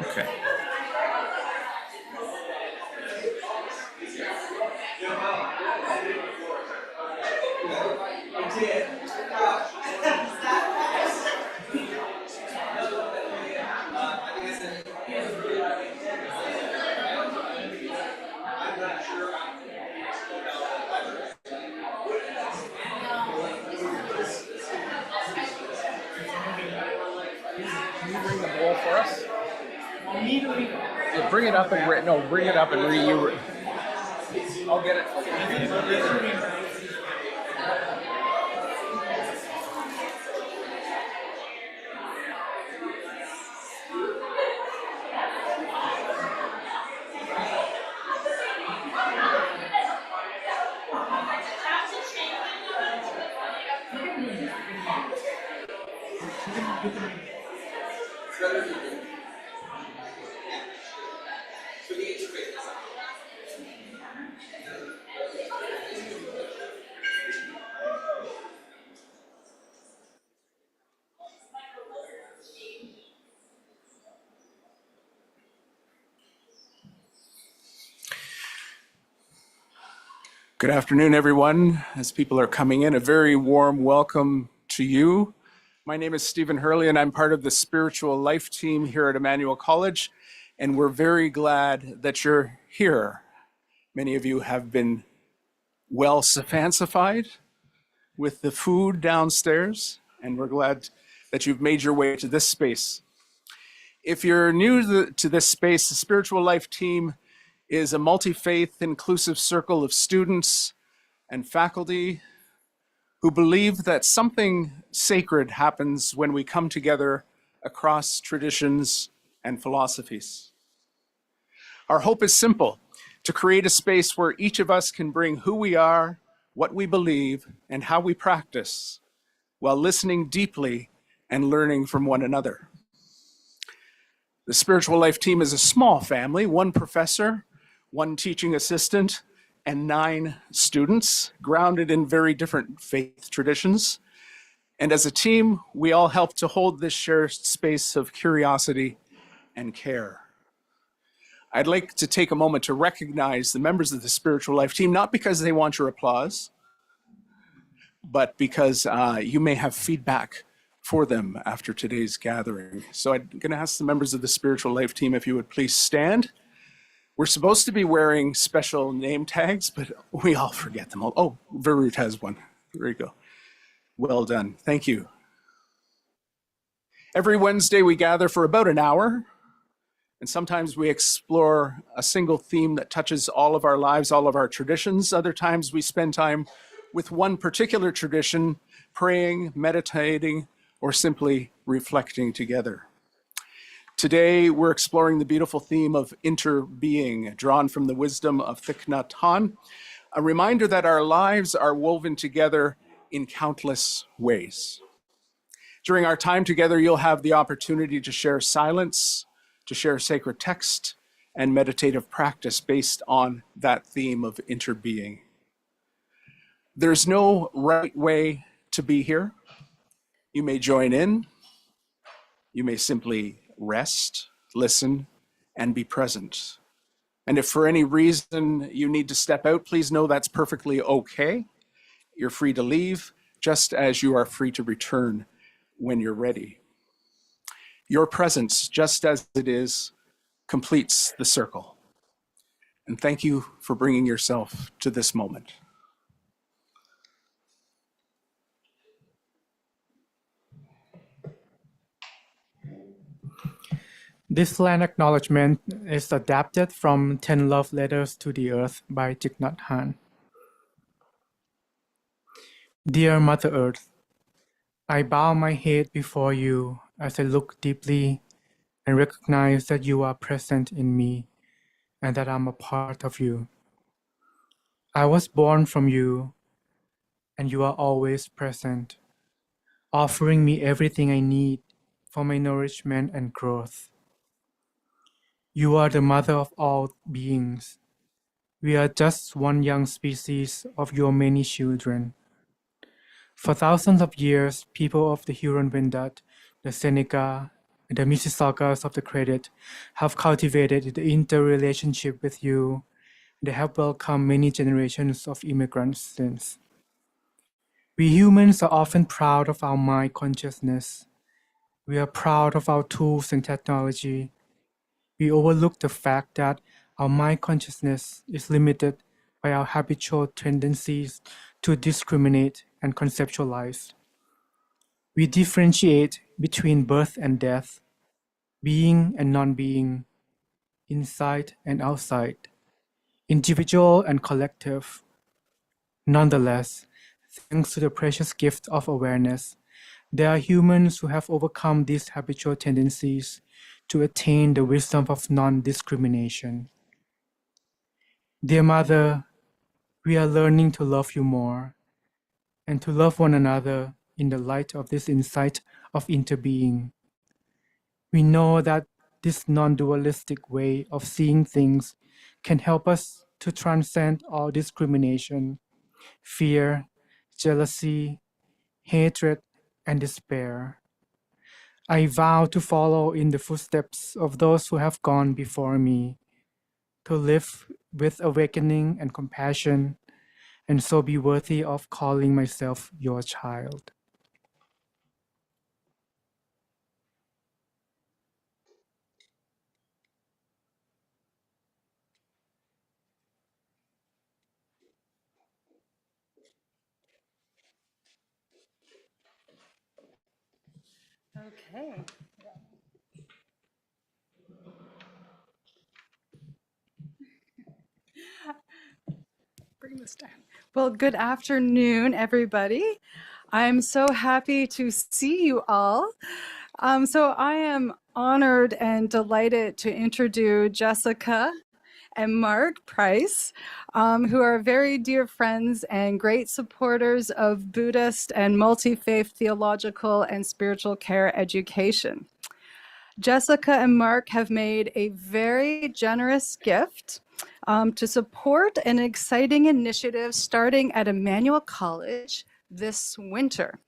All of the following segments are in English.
Okay. Can you bring the bowl for us? Yeah, bring it up and bring it up and I'll get it for you. Good afternoon, everyone. As people are coming in, a very warm welcome to you. My name is Stephen Hurley, and I'm part of the Spiritual Life team here at Emmanuel College, and we're very glad that you're here. Many of you have been well fancified with the food downstairs, and we're glad that you've made your way to this space. If you're new to this space, the Spiritual Life team is a multi-faith inclusive circle of students and faculty who believe that something sacred happens when we come together across traditions and philosophies. Our hope is simple: to create a space where each of us can bring who we are, what we believe, and how we practice, while listening deeply and learning from one another. The Spiritual Life team is a small family: one professor, one teaching assistant, and 9 students, grounded in very different faith traditions. And as a team, we all help to hold this shared space of curiosity and care. I'd like to take a moment to recognize the members of the Spiritual Life team, not because they want your applause, but because you may have feedback for them after today's gathering. So I'm going to ask the members of the Spiritual Life team if you would please stand. We're supposed to be wearing special name tags, but we all forget them all. Oh, Varut has one. There you go. Well done. Thank you. Every Wednesday we gather for about an hour, and sometimes we explore a single theme that touches all of our lives, all of our traditions. Other times we spend time with one particular tradition, praying, meditating, or simply reflecting together. Today, we're exploring the beautiful theme of interbeing, drawn from the wisdom of Thich Nhat Hanh, a reminder that our lives are woven together in countless ways. During our time together, you'll have the opportunity to share silence, to share sacred text, and meditative practice based on that theme of interbeing. There's no right way to be here. You may join in. You may simply rest, listen, and be present. And if for any reason you need to step out, please know that's perfectly okay. You're free to leave, just as you are free to return when you're ready. Your presence, just as it is, completes the circle. And thank you for bringing yourself to this moment. This land acknowledgement is adapted from 10 Love Letters to the Earth by Thich Nhat Hanh. Dear Mother Earth, I bow my head before you as I look deeply and recognize that you are present in me and that I'm a part of you. I was born from you, and you are always present, offering me everything I need for my nourishment and growth. You are the mother of all beings. We are just one young species of your many children. For thousands of years, people of the Huron-Wendat, the Seneca, the Mississaugas of the credit have cultivated the interrelationship with you. They have welcomed many generations of immigrants since. We humans are often proud of our mind consciousness. We are proud of our tools and technology. We overlook the fact that our mind consciousness is limited by our habitual tendencies to discriminate and conceptualize. We differentiate between birth and death, being and non-being, inside and outside, individual and collective. Nonetheless, thanks to the precious gift of awareness, there are humans who have overcome these habitual tendencies to attain the wisdom of non-discrimination. Dear Mother, we are learning to love you more and to love one another in the light of this insight of interbeing. We know that this non-dualistic way of seeing things can help us to transcend all discrimination, fear, jealousy, hatred, and despair. I vow to follow in the footsteps of those who have gone before me, to live with awakening and compassion, and so be worthy of calling myself your child. Okay. Bring this down. Well, good afternoon, everybody. I'm so happy to see you all. So I am honored and delighted to introduce Jessica and Mark Price, who are very dear friends and great supporters of Buddhist and multi-faith theological and spiritual care education. Jessica and Mark have made a very generous gift to support an exciting initiative starting at Emmanuel College this winter.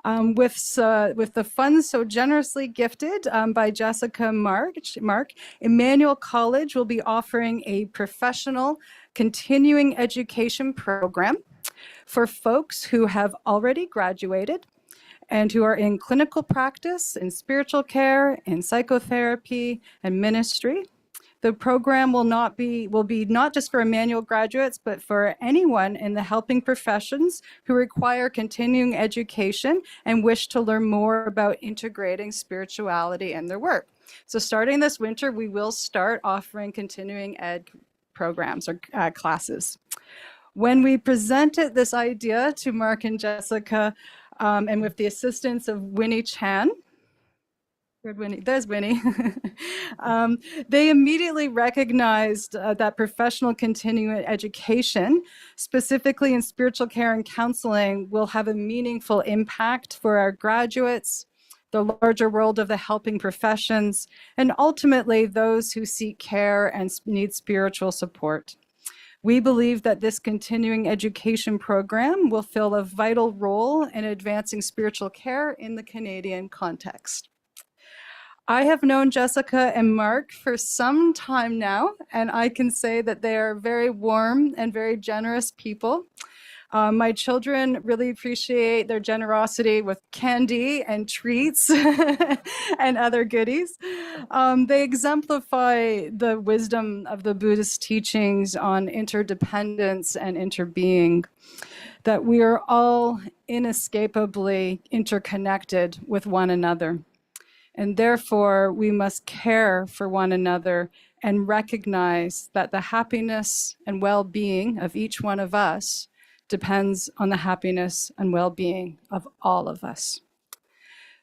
With the funds so generously gifted by Jessica and Mark, Emmanuel College will be offering a professional continuing education program for folks who have already graduated and who are in clinical practice, in spiritual care, in psychotherapy, and ministry. The program will be not just for Emmanuel graduates, but for anyone in the helping professions who require continuing education and wish to learn more about integrating spirituality in their work. So starting this winter, we will start offering continuing ed programs or classes. When we presented this idea to Mark and Jessica, and with the assistance of Winnie Chan, there's Winnie. They immediately recognized that professional continuing education, specifically in spiritual care and counseling, will have a meaningful impact for our graduates, the larger world of the helping professions, and ultimately those who seek care and need spiritual support. We believe that this continuing education program will fill a vital role in advancing spiritual care in the Canadian context. I have known Jessica and Mark for some time now, and I can say that they are very warm and very generous people. My children really appreciate their generosity with candy and treats and other goodies. They exemplify the wisdom of the Buddhist teachings on interdependence and interbeing, that we are all inescapably interconnected with one another. And therefore, we must care for one another and recognize that the happiness and well-being of each one of us depends on the happiness and well-being of all of us.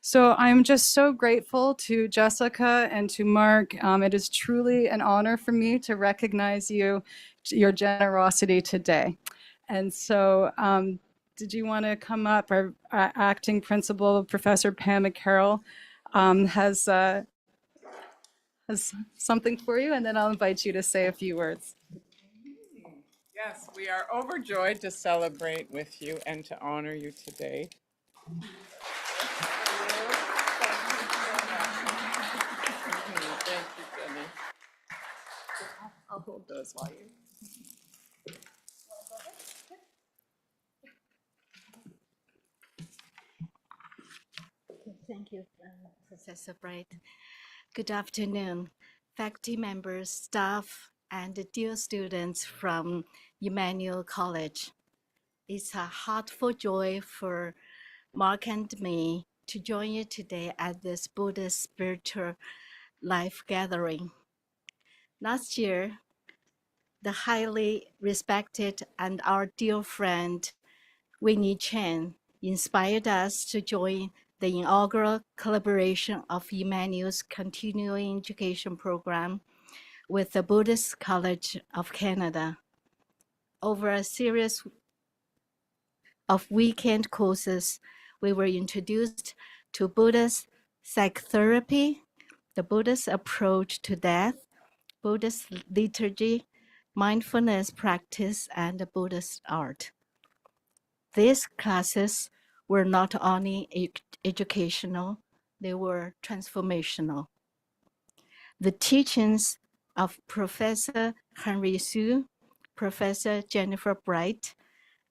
So I'm just so grateful to Jessica and to Mark. It is truly an honor for me to recognize your generosity today. And so did you want to come up? Our acting principal, Professor Pam McCarroll, has something for you, and then I'll invite you to say a few words. Yes, we are overjoyed to celebrate with you and to honor you today. slide. Thank you, Professor Bright. Good afternoon, faculty members, staff, and dear students from Emmanuel College. It's a heartfelt joy for Mark and me to join you today at this Buddhist spiritual life gathering. Last year, the highly respected and our dear friend Winnie Chen inspired us to join the inaugural collaboration of Emmanuel's continuing education program with the Buddhist College of Canada. Over a series of weekend courses, we were introduced to Buddhist psychotherapy, the Buddhist approach to death, Buddhist liturgy, mindfulness practice, and Buddhist art. These classes were not only educational, they were transformational. The teachings of Professor Henry Su, Professor Jennifer Bright,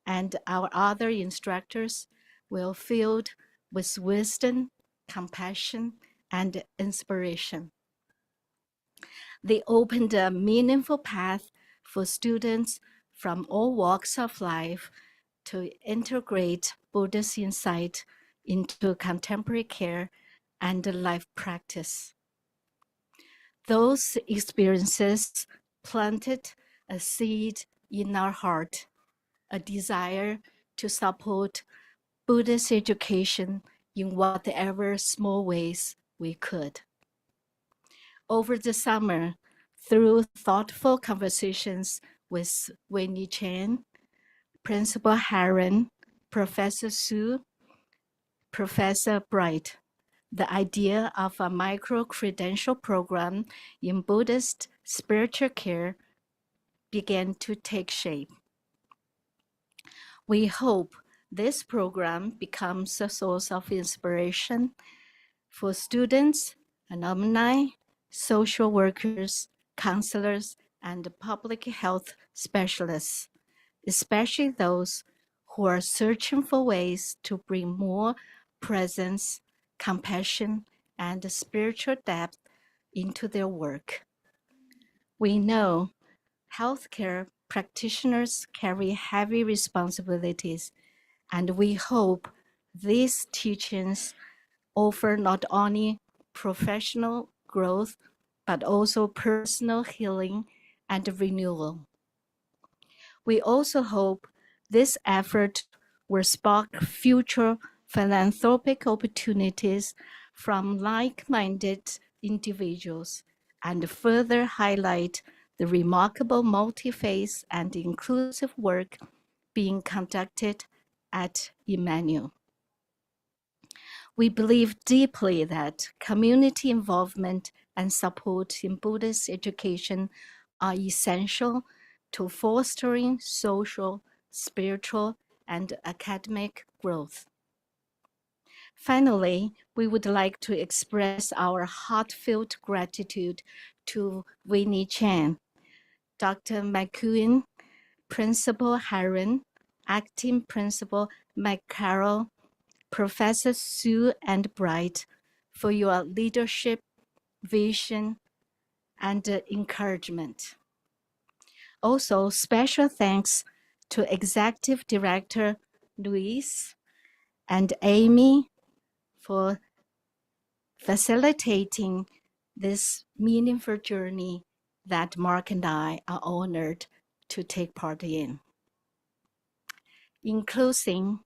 and our other instructors were filled with wisdom, compassion, and inspiration. They opened a meaningful path for students from all walks of life to integrate Buddhist insight into contemporary care and life practice. Those experiences planted a seed in our heart, a desire to support Buddhist education in whatever small ways we could. Over the summer, through thoughtful conversations with Winnie Chen, Principal Heron, Professor Su, Professor Bright, the idea of a micro-credential program in Buddhist spiritual care began to take shape. We hope this program becomes a source of inspiration for students, alumni, social workers, counselors, and public health specialists, especially those who are searching for ways to bring more presence, compassion, and spiritual depth into their work. We know healthcare practitioners carry heavy responsibilities, and we hope these teachings offer not only professional growth, but also personal healing and renewal. We also hope this effort will spark future philanthropic opportunities from like-minded individuals and further highlight the remarkable multi-faith and inclusive work being conducted at Emmanuel. We believe deeply that community involvement and support in Buddhist education are essential to fostering social, spiritual, and academic growth. Finally, we would like to express our heartfelt gratitude to Winnie Chen, Dr. McEwen, Principal Heron, Acting Principal McCarroll, Professor Su and Bright, for your leadership, vision, and encouragement. Also, special thanks to Executive Director Luis and Amy for facilitating this meaningful journey that Mark and I are honored to take part in. In closing,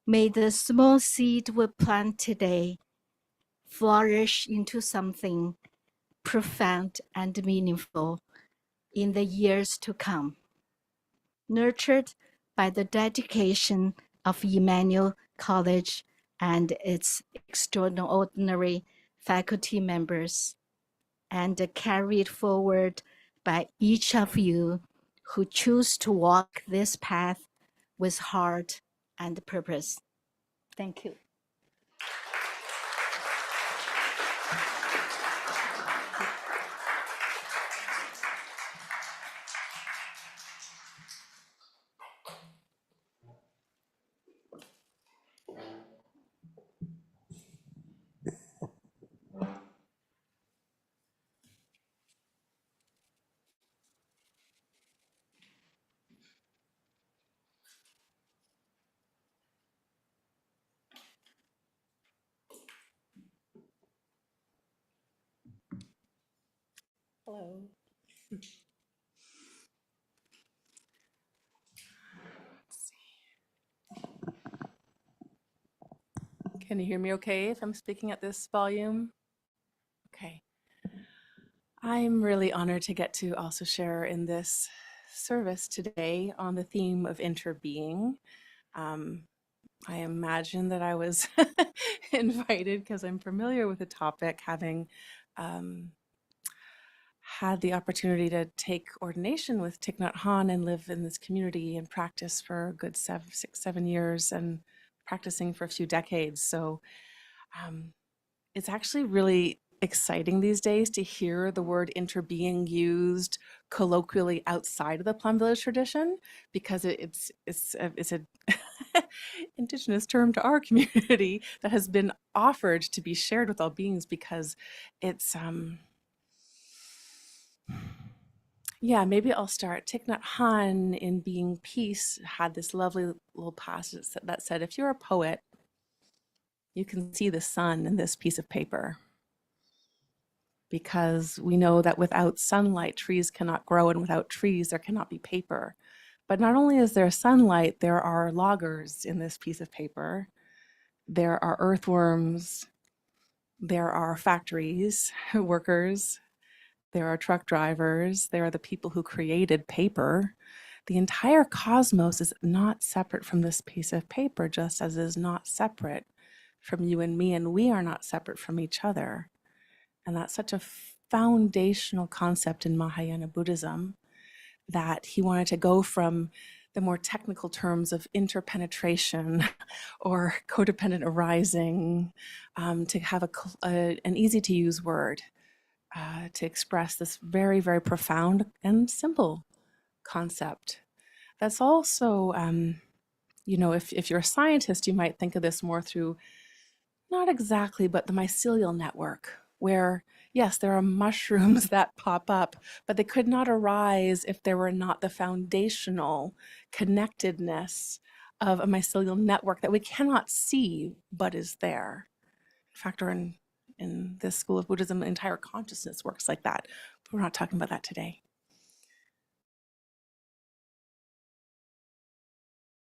may the small seed we plant today flourish into something profound and meaningful in the years to come. Nurtured by the dedication of Emmanuel College and its extraordinary faculty members, and carried forward by each of you who choose to walk this path with heart and purpose. Thank you. Hello. Can you hear me okay if I'm speaking at this volume? Okay. I'm really honored to get to also share in this service today on the theme of interbeing. I imagine that I was invited because I'm familiar with the topic, having had the opportunity to take ordination with Thich Nhat Hanh and live in this community and practice for a good 7 years and practicing for a few decades. So it's actually really exciting these days to hear the word interbeing used colloquially outside of the Plum Village tradition, because it's a indigenous term to our community that has been offered to be shared with all beings, because it's yeah, maybe I'll start. Thich Nhat Hanh in Being Peace had this lovely little passage that said, if you're a poet, you can see the sun in this piece of paper, because we know that without sunlight, trees cannot grow, and without trees, there cannot be paper. But not only is there sunlight, there are loggers in this piece of paper. There are earthworms. There are factories, workers. There are truck drivers. There are the people who created paper. The entire cosmos is not separate from this piece of paper, just as it is not separate from you and me, and we are not separate from each other. And that's such a foundational concept in Mahayana Buddhism, that he wanted to go from the more technical terms of interpenetration or codependent arising to have an easy to use word to express this very, very profound and simple concept. That's also, if you're a scientist, you might think of this more through, not exactly, but the mycelial network, where, yes, there are mushrooms that pop up, but they could not arise if there were not the foundational connectedness of a mycelial network that we cannot see, but is there. In fact, or in this school of Buddhism, the entire consciousness works like that. But we're not talking about that today.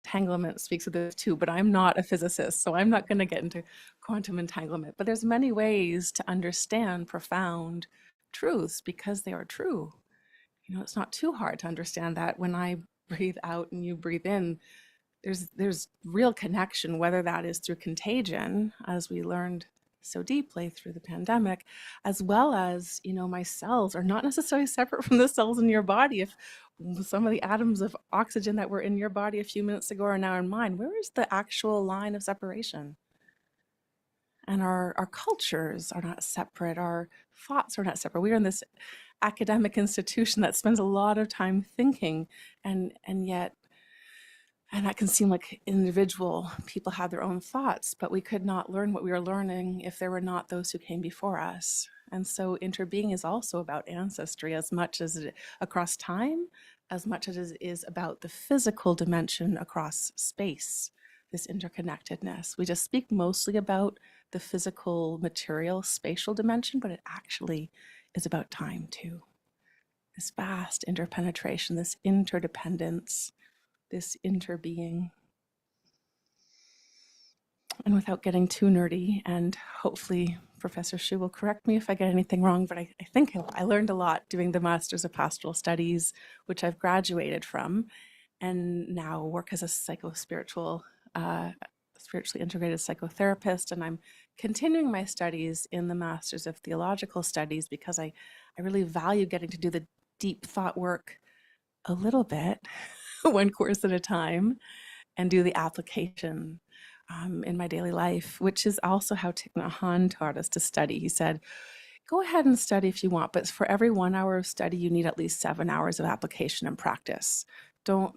Entanglement speaks of this too, but I'm not a physicist, so I'm not going to get into quantum entanglement. But there's many ways to understand profound truths because they are true. It's not too hard to understand that when I breathe out and you breathe in, there's real connection, whether that is through contagion, as we learned so deeply through the pandemic, as well as, my cells are not necessarily separate from the cells in your body. If some of the atoms of oxygen that were in your body a few minutes ago are now in mine, where is the actual line of separation? And our cultures are not separate. Our thoughts are not separate. We are in this academic institution that spends a lot of time thinking, and yet, and that can seem like individual people have their own thoughts, but we could not learn what we are learning if there were not those who came before us. And so interbeing is also about ancestry as much as across time, as much as it is about the physical dimension across space, this interconnectedness. We just speak mostly about the physical, material, spatial dimension, but it actually is about time too. This vast interpenetration, this interdependence, this interbeing. And without getting too nerdy, and hopefully Professor Shu will correct me if I get anything wrong, but I think I learned a lot doing the Masters of Pastoral Studies, which I've graduated from, and now work as a spiritually integrated psychotherapist. And I'm continuing my studies in the Masters of Theological Studies because I really value getting to do the deep thought work a little bit, one course at a time, and do the application in my daily life, which is also how Thich Nhat Hanh taught us to study. He said, go ahead and study if you want, but for every 1 hour of study, you need at least 7 hours of application and practice. Don't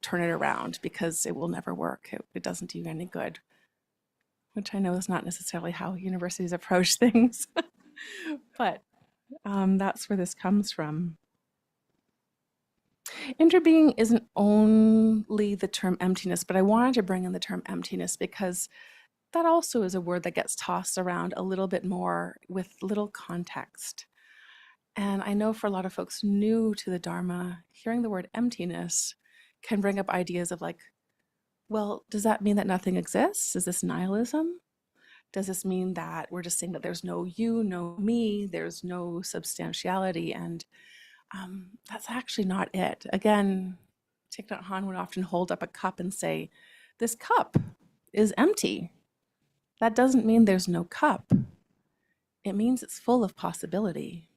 turn it around, because it will never work. It doesn't do you any good, which I know is not necessarily how universities approach things, but that's where this comes from. Interbeing isn't only the term emptiness, but I wanted to bring in the term emptiness because that also is a word that gets tossed around a little bit more with little context. And I know for a lot of folks new to the Dharma, hearing the word emptiness can bring up ideas of like, well, does that mean that nothing exists? Is this nihilism? Does this mean that we're just saying that there's no you, no me, there's no substantiality? And that's actually not it. Again, Thich Nhat Hanh would often hold up a cup and say, this cup is empty. That doesn't mean there's no cup. It means it's full of possibility.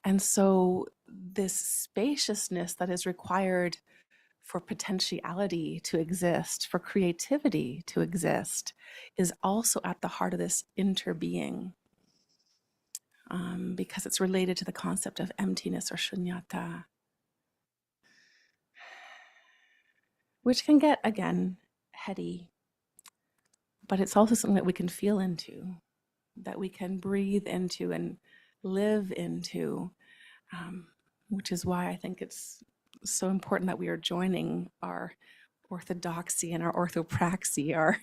And so this spaciousness that is required for potentiality to exist, for creativity to exist, is also at the heart of this interbeing, because it's related to the concept of emptiness or shunyata, which can get, again, heady, but it's also something that we can feel into, that we can breathe into and live into, which is why I think it's so important that we are joining our orthodoxy and our orthopraxy, our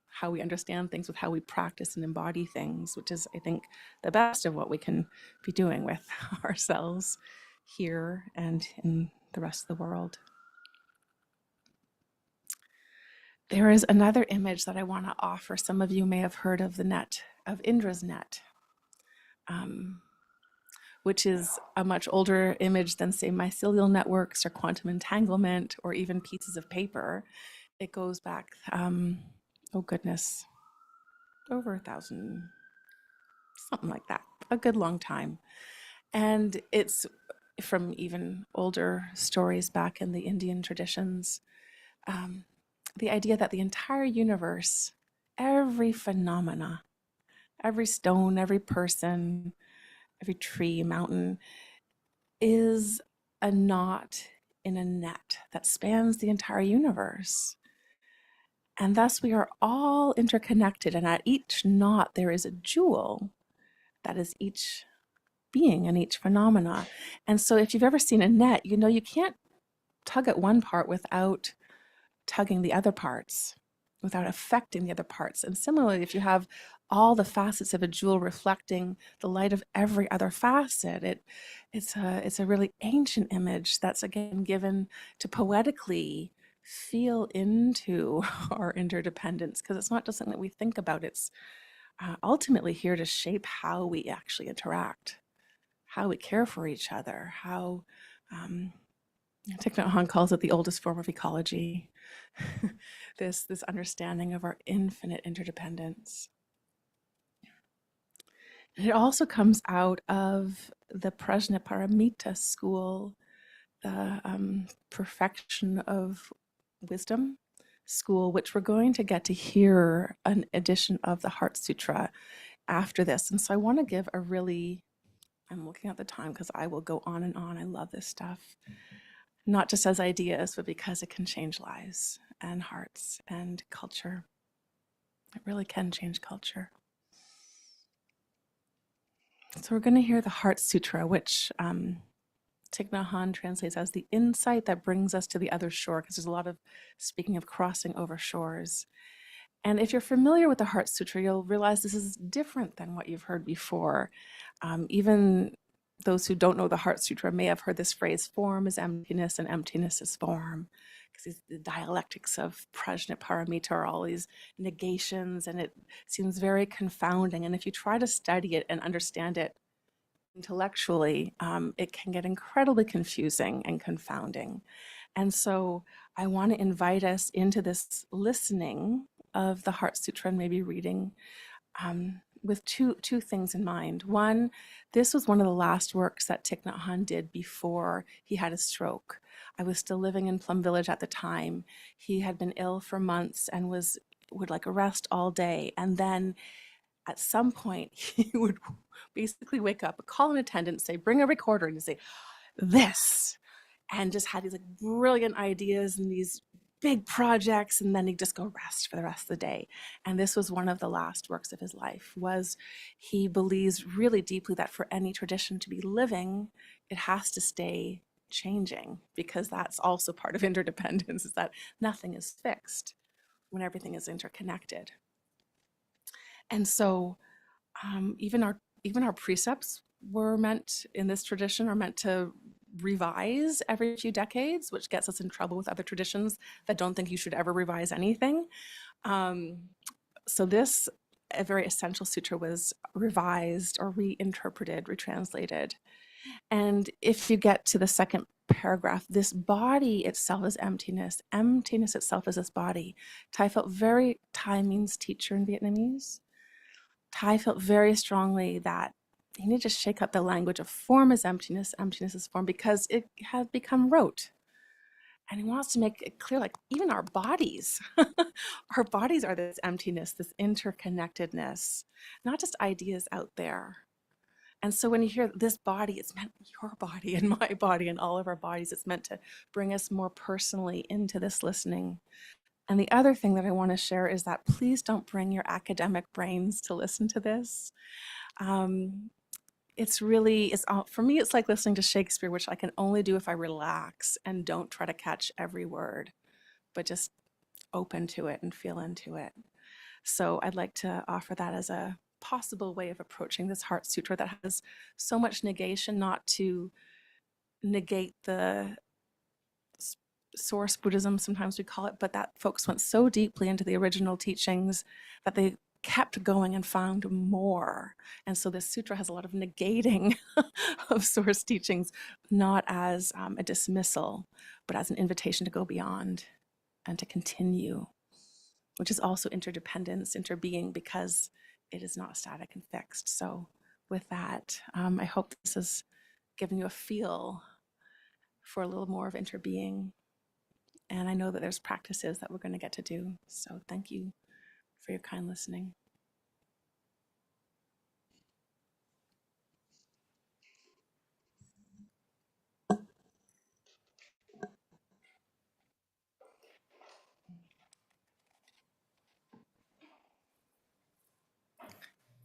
how we understand things with how we practice and embody things, which is, I think, the best of what we can be doing with ourselves here and in the rest of the world. There is another image that I want to offer. Some of you may have heard of the net, of Indra's net, which is a much older image than, say, mycelial networks or quantum entanglement or even pieces of paper. It goes back, oh goodness, over 1,000, something like that, a good long time. And it's from even older stories back in the Indian traditions. The idea that the entire universe, every phenomena, every stone, every person, every tree, mountain, is a knot in a net that spans the entire universe. And thus we are all interconnected, and at each knot there is a jewel that is each being and each phenomena. And so if you've ever seen a net, you know you can't tug at one part without tugging the other parts, without affecting the other parts. And similarly, if you have all the facets of a jewel reflecting the light of every other facet, it's a really ancient image that's again given to poetically feel into our interdependence, because it's not just something that we think about. It's ultimately here to shape how we actually interact, how we care for each other, how Thich Nhat Hanh calls it the oldest form of ecology, this understanding of our infinite interdependence. And it also comes out of the Prajnaparamita school, the perfection of wisdom school, which we're going to get to hear an edition of the Heart Sutra after this. And so I want to give a really, I'm looking at the time because I will go on and on. I love this stuff. Not just as ideas, but because it can change lives and hearts and culture. It really can change culture. So we're going to hear the Heart Sutra, which Thich Nhat Hanh translates as the insight that brings us to the other shore, because there's a lot of speaking of crossing over shores. And if you're familiar with the Heart Sutra, you'll realize this is different than what you've heard before. Even those who don't know the Heart Sutra may have heard this phrase, form is emptiness and emptiness is form, because the dialectics of Prajnaparamita are all these negations, and it seems very confounding. And if you try to study it and understand it intellectually, it can get incredibly confusing and confounding. And so I want to invite us into this listening of the Heart Sutra and maybe reading with two things in mind. One, this was one of the last works that Thich Nhat Hanh did before he had a stroke. I was still living in Plum Village at the time. He had been ill for months and would like rest all day. And then at some point he would basically wake up, call an attendant, say, bring a recorder, and say, this, and just had these like brilliant ideas and these big projects, and then he'd just go rest for the rest of the day. And this was one of the last works of his life. He believes really deeply that for any tradition to be living, it has to stay changing, because that's also part of interdependence, is that nothing is fixed when everything is interconnected. And so even our even our precepts were meant in this tradition are meant to revise every few decades, which gets us in trouble with other traditions that don't think you should ever revise anything. So this, a very essential sutra, was revised or reinterpreted, retranslated. And if you get to the second paragraph, this body itself is emptiness. Emptiness itself is this body. Thai means teacher in Vietnamese. Thai felt very strongly that you need to shake up the language of form is emptiness, emptiness is form, because it has become rote. And he wants to make it clear, like even our bodies, our bodies are this emptiness, this interconnectedness, not just ideas out there. And so when you hear this body, it's meant your body and my body and all of our bodies. It's meant to bring us more personally into this listening. And the other thing that I want to share is that please don't bring your academic brains to listen to this. For me, it's like listening to Shakespeare, which I can only do if I relax and don't try to catch every word, but just open to it and feel into it. So I'd like to offer that as a possible way of approaching this Heart Sutra that has so much negation, not to negate the source Buddhism, sometimes we call it, but that folks went so deeply into the original teachings that they kept going and found more. And so this sutra has a lot of negating of source teachings, not as a dismissal, but as an invitation to go beyond and to continue, which is also interdependence, interbeing, because it is not static and fixed. So with that, I hope this has given you a feel for a little more of interbeing. And I know that there's practices that we're going to get to do. So thank you for your kind listening.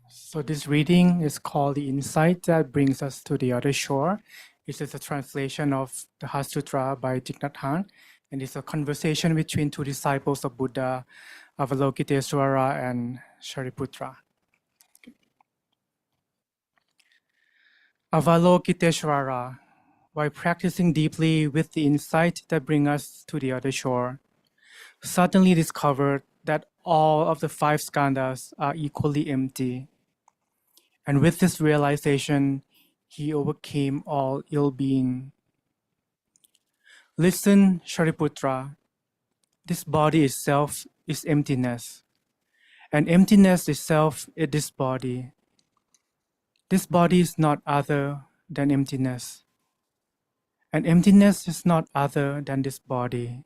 So this reading is called The Insight That Brings Us to the Other Shore. It is a translation of the Heart Sutra by Thich Nhat Hanh, and it's a conversation between two disciples of Buddha, Avalokiteshvara and Shariputra. Avalokiteshvara, while practicing deeply with the insight that brings us to the other shore, suddenly discovered that all of the 5 skandhas are equally empty. And with this realization, he overcame all ill-being. Listen, Shariputra, this body itself is emptiness, and emptiness itself is this body. This body is not other than emptiness, and emptiness is not other than this body.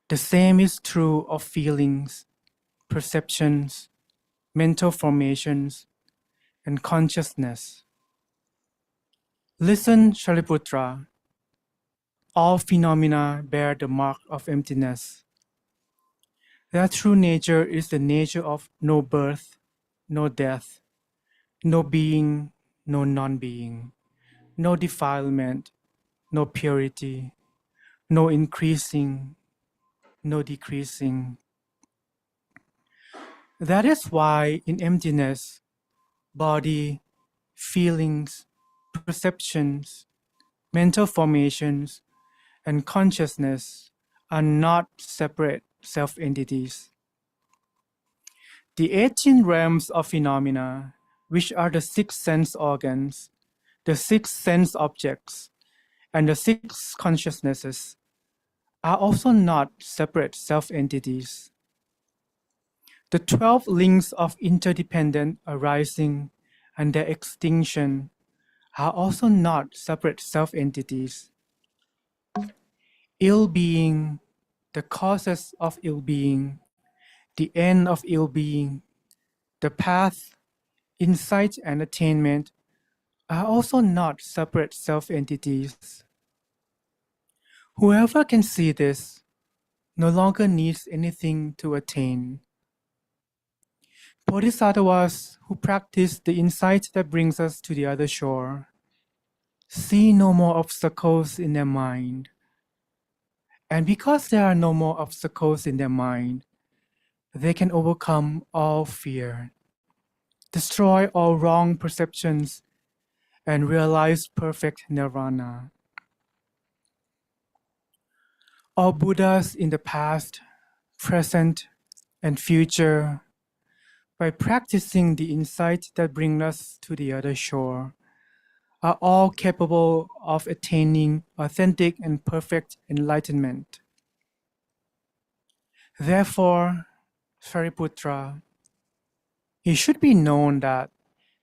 The same is true of feelings, perceptions, mental formations, and consciousness. Listen, Shariputra, all phenomena bear the mark of emptiness. Their true nature is the nature of no birth, no death, no being, no non-being, no defilement, no purity, no increasing, no decreasing. That is why in emptiness, body, feelings, perceptions, mental formations, and consciousness are not separate self-entities. The 18 realms of phenomena, which are the 6 sense organs, the 6 sense objects, and the 6 consciousnesses, are also not separate self-entities. The 12 links of interdependent arising and their extinction are also not separate self-entities. Ill-being, the causes of ill-being, the end of ill-being, the path, insight, and attainment are also not separate self-entities. Whoever can see this no longer needs anything to attain. Bodhisattvas who practice the insight that brings us to the other shore see no more obstacles in their mind. And because there are no more obstacles in their mind, they can overcome all fear. destroy all wrong perceptions, and realize perfect nirvana. All Buddhas in the past, present, and future, by practicing the insight that brings us to the other shore, are all capable of attaining authentic and perfect enlightenment. Therefore, Sariputra, it should be known that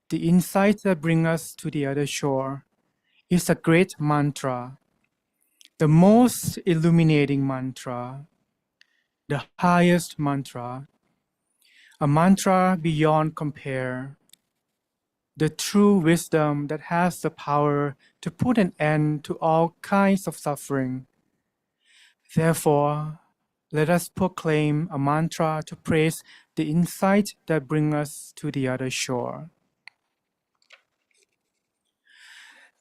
the insight that brings us to the other shore is a great mantra, the most illuminating mantra, the highest mantra, a mantra beyond compare, the true wisdom that has the power to put an end to all kinds of suffering. Therefore, let us proclaim a mantra to praise the insight that brings us to the other shore.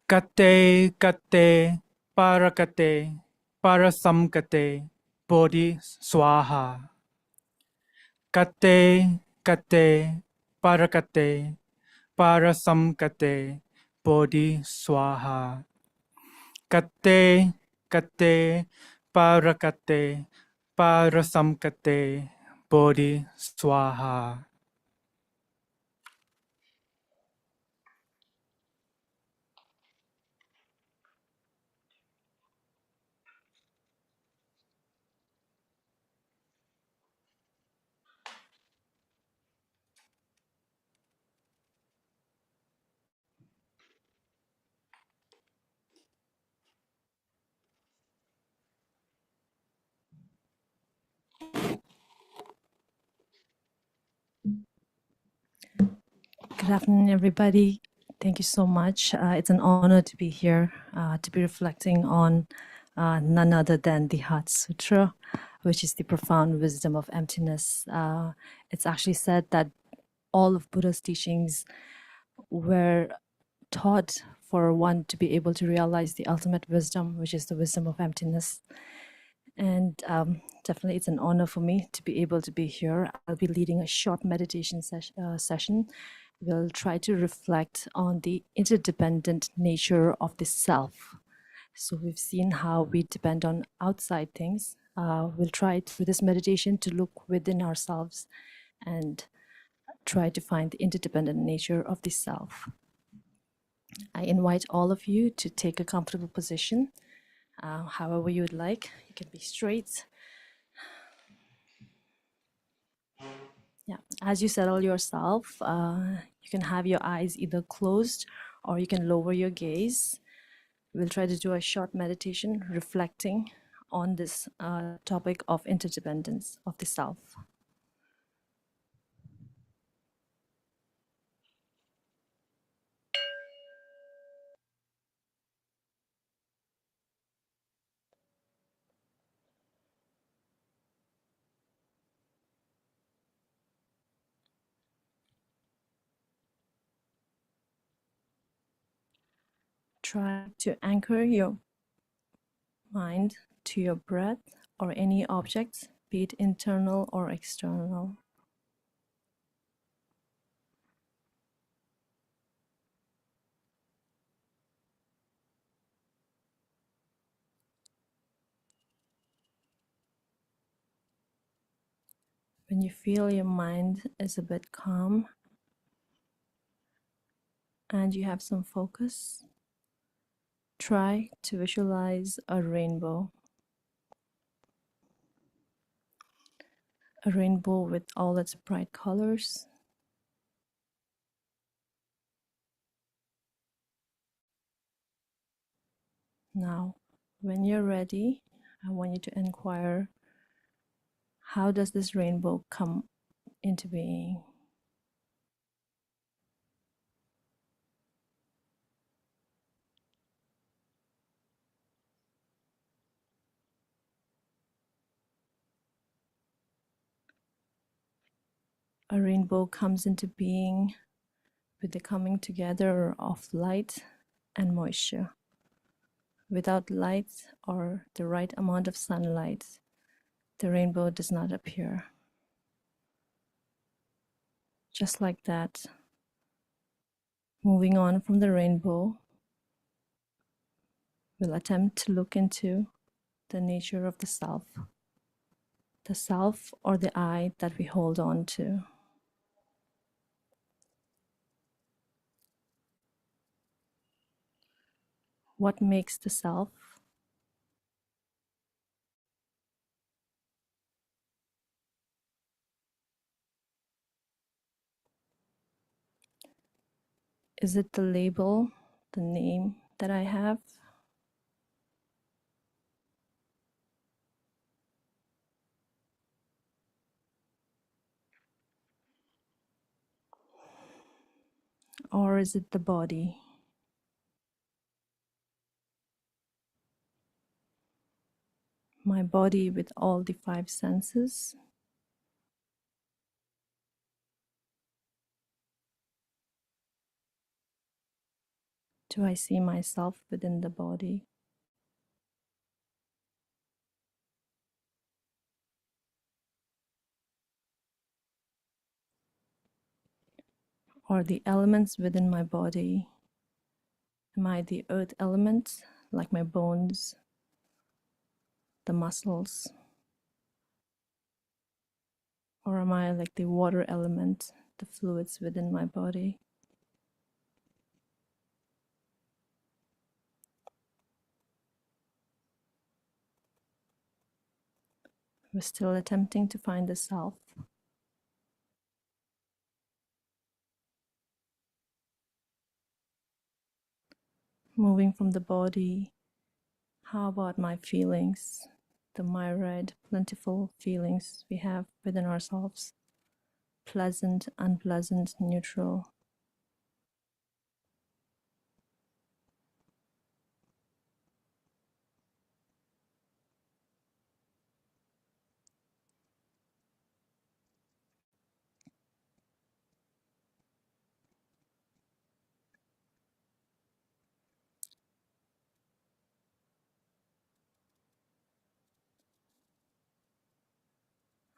Kate, kate, parakate, parasamkate, bodhi swaha. Kate, kate, parakate, parasamkate, bodhi swaha. Kate, kate, parakate, parasamkate, bodhi swaha. Good afternoon, everybody. Thank you so much. It's an honor to be here, to be reflecting on none other than the Heart Sutra, which is the profound wisdom of emptiness. It's actually said that all of Buddha's teachings were taught for one to be able to realize the ultimate wisdom, which is the wisdom of emptiness. And definitely it's an honor for me to be able to be here. I'll be leading a short meditation session. We'll try to reflect on the interdependent nature of the self. So we've seen how we depend on outside things. We'll try through this meditation to look within ourselves and try to find the interdependent nature of the self. I invite all of you to take a comfortable position, however you would like. You can be straight. Yeah, as you settle yourself, you can have your eyes either closed or you can lower your gaze. We'll try to do a short meditation reflecting on this topic of interdependence of the self. Try to anchor your mind to your breath or any objects, be it internal or external. When you feel your mind is a bit calm and you have some focus, try to visualize a rainbow. A rainbow with all its bright colors. Now, when you're ready, I want you to inquire, how does this rainbow come into being? A rainbow comes into being with the coming together of light and moisture. Without light or the right amount of sunlight, the rainbow does not appear. Just like that, Moving on from the rainbow, we'll attempt to look into the nature of the self or the I that we hold on to. What makes the self? Is it the label, the name that I have? Or is it the body? My body with all the five senses? Do I see myself within the body? Or the elements within my body? Am I the earth element, like my bones, the muscles? Or am I like the water element, the fluids within my body? We're still attempting to find the self. Moving from the body, how about my feelings? The myriad, plentiful feelings we have within ourselves. Pleasant, unpleasant, neutral.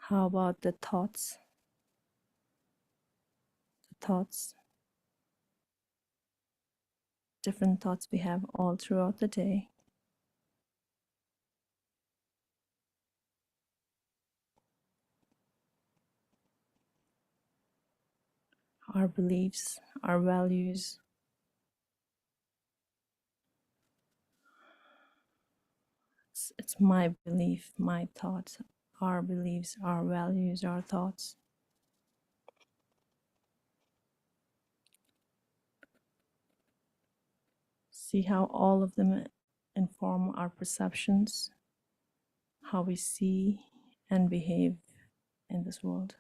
How about the thoughts? The thoughts, different thoughts we have all throughout the day. Our beliefs, our values. It's my belief, my thoughts, our beliefs, our values, our thoughts. See how all of them inform our perceptions, how we see and behave in this world.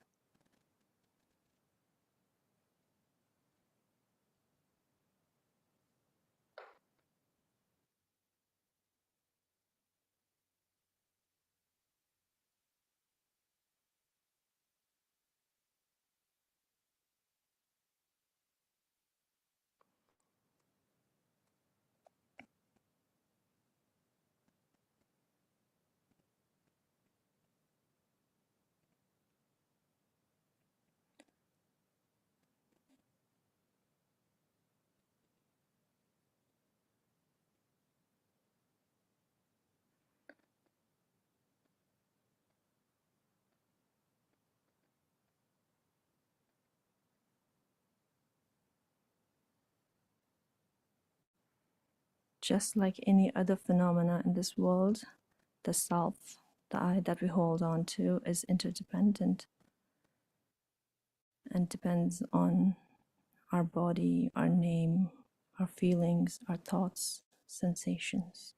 Just like any other phenomena in this world, the self, the I that we hold on to, is interdependent and depends on our body, our name, our feelings, our thoughts, sensations.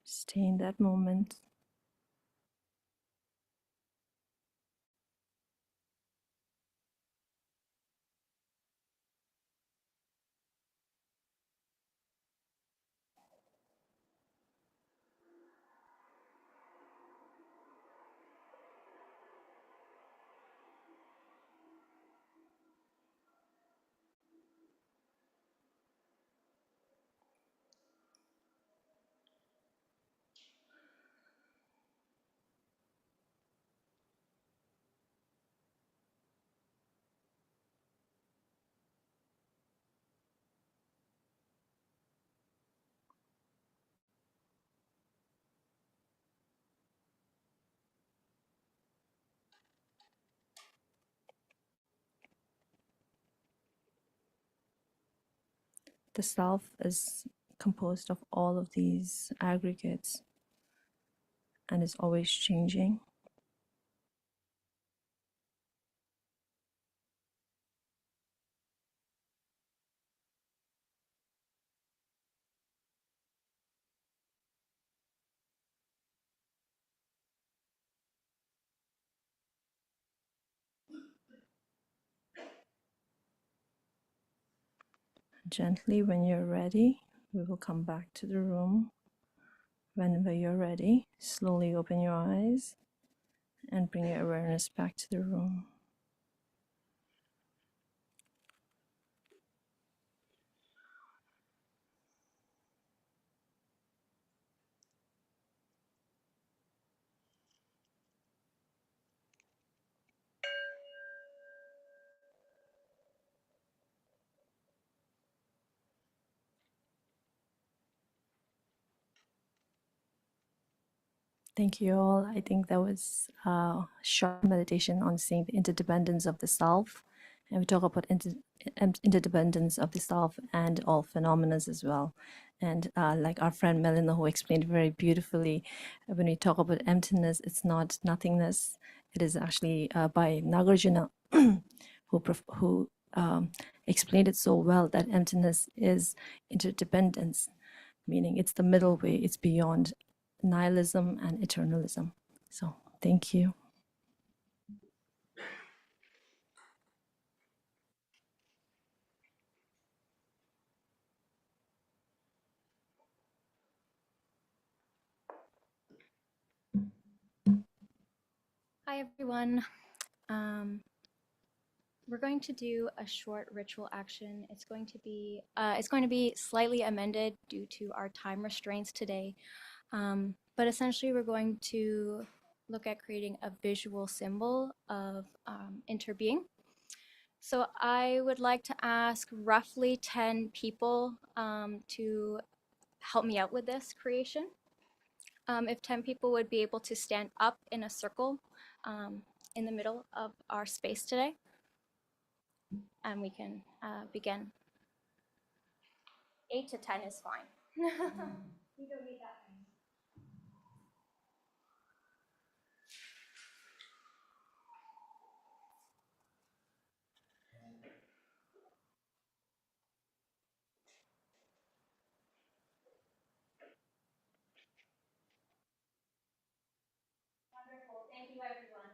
Stay in that moment. the self is composed of all of these aggregates and is always changing. Gently, when you're ready, we will come back to the room. Whenever you're ready, slowly open your eyes and bring your awareness back to the room. Thank you all. I think that was a short meditation on seeing the interdependence of the self. And we talk about interdependence of the self and all phenomena as well. And like our friend Melinda, who explained very beautifully, when we talk about emptiness, it's not nothingness. It is actually by Nagarjuna, who explained it so well, that emptiness is interdependence, meaning it's the middle way, it's beyond nihilism and eternalism. So thank you. Hi, everyone. We're going to do a short ritual action. It's going to be slightly amended due to our time restraints today. But essentially, we're going to look at creating a visual symbol of interbeing. So I would like to ask roughly 10 people to help me out with this creation. If 10 people would be able to stand up in a circle in the middle of our space today, and we can begin. 8 to 10 is fine. You don't need that many. Wonderful. Thank you, everyone.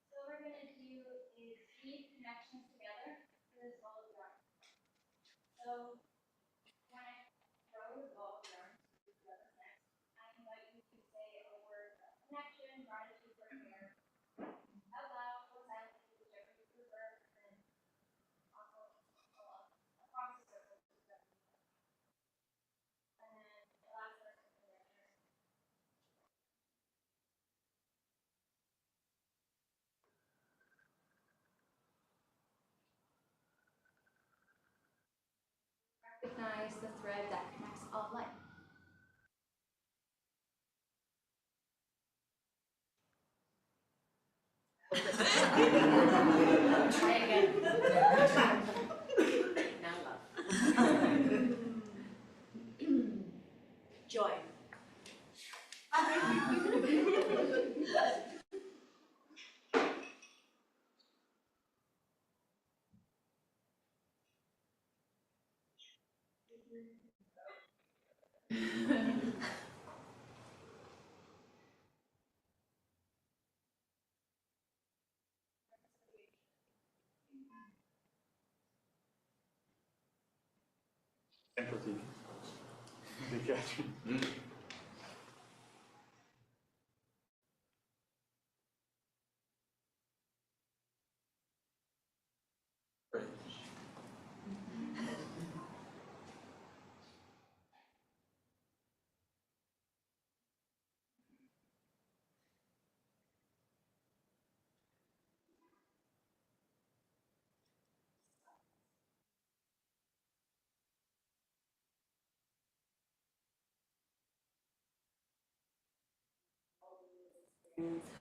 So what we're going to do is deep connections together for this all of your arms. So when I throw the ball of your arms, whoever's next, I invite you to say a word of connection, gratitude, or care out loud or silently, whichever you prefer, and also across the circle. And then the last person can answer. Recognize the thread that connects all life. Try again. Now love. Joy. Empathy.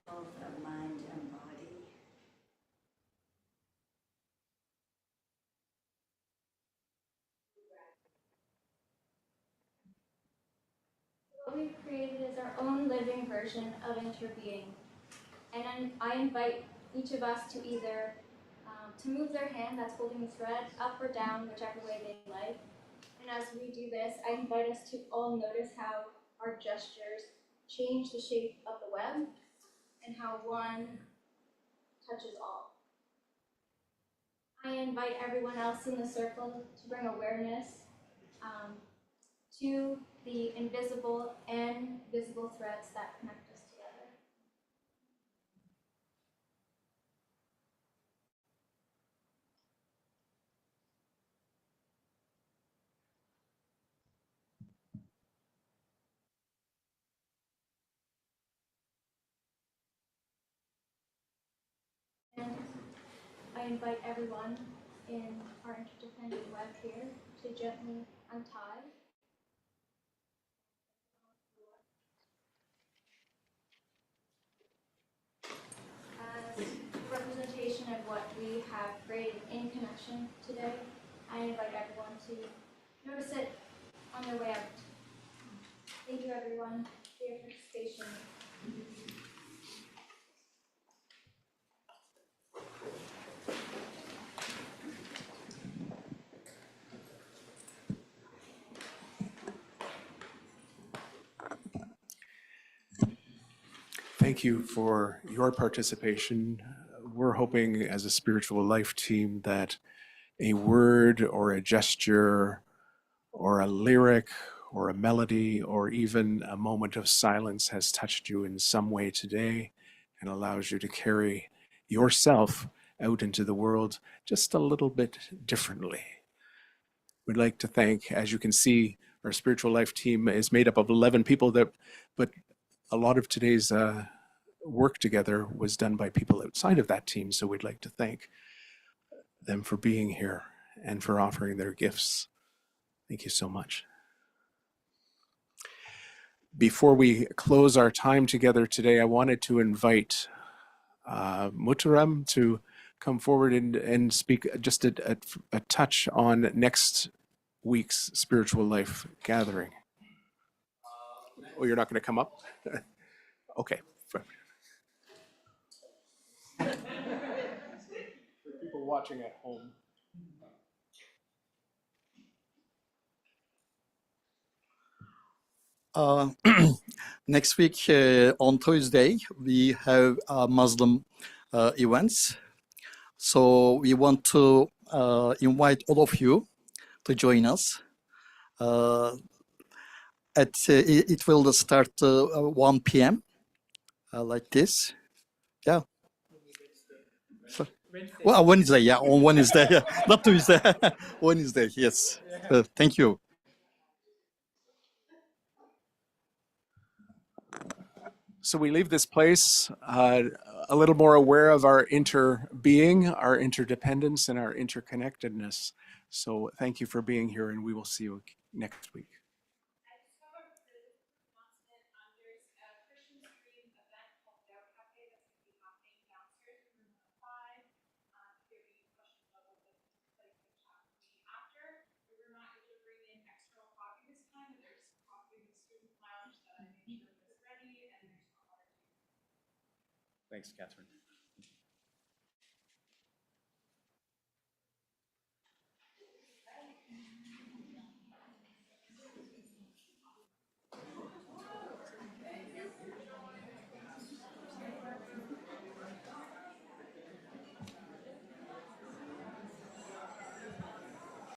Of the mind and body. What we've created is our own living version of interbeing. And then I invite each of us to either to move their hand that's holding the thread up or down, whichever way they like. And as we do this, I invite us to all notice how our gestures change the shape of the web and how one touches all. I invite everyone else in the circle to bring awareness to the invisible and visible threads that connect us together. And I invite everyone in our interdependent web here to gently untie. As representation of what we have created in connection today, I invite everyone to notice it on their way out. Thank you everyone for your participation. Thank you for your participation. We're hoping as a spiritual life team that a word or a gesture or a lyric or a melody or even a moment of silence has touched you in some way today and allows you to carry yourself out into the world just a little bit differently. We'd like to thank, as you can see, our spiritual life team is made up of 11 people, but a lot of today's work together was done by people outside of that team. So we'd like to thank them for being here and for offering their gifts. Thank you so much. Before we close our time together today, I wanted to invite Muttaram to come forward and speak just a touch on next week's spiritual life gathering. Oh, you're not going to come up? Okay. For people watching at home. Next week on Thursday, we have Muslim events. So we want to invite all of you to join us. It will start 1 p.m. Like this. Yeah. So, well, Wednesday, yeah, on Wednesday, yeah. Not Tuesday, Wednesday, yes. Thank you. So we leave this place a little more aware of our interbeing, our interdependence, and our interconnectedness. So thank you for being here, and we will see you next week. Thanks, Catherine.